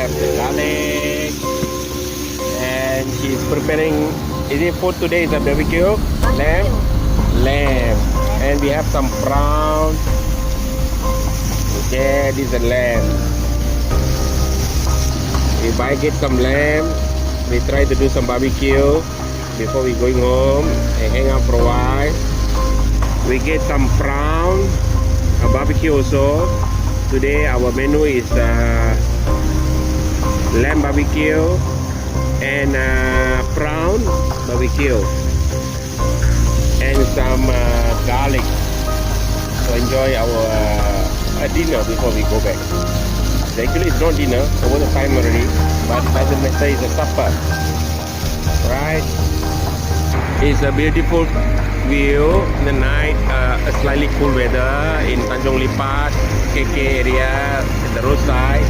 have the garlic, and she's preparing. Is it food today? Is a barbecue? Lamb? Lamb. And we have some prawn. Okay, this is a lamb. If I get some lamb, we try to do some barbecue before we going home and hang out for a while. We get some prawn, a barbecue also. Today our menu is lamb barbecue and prawn barbecue and some garlic. So enjoy our dinner before we go back. Actually it's not dinner, over the time already, but it doesn't matter, it's a supper. Right? It's a beautiful view in the night, a slightly cool weather in Tanjung Lipat, KK area, at the roadside.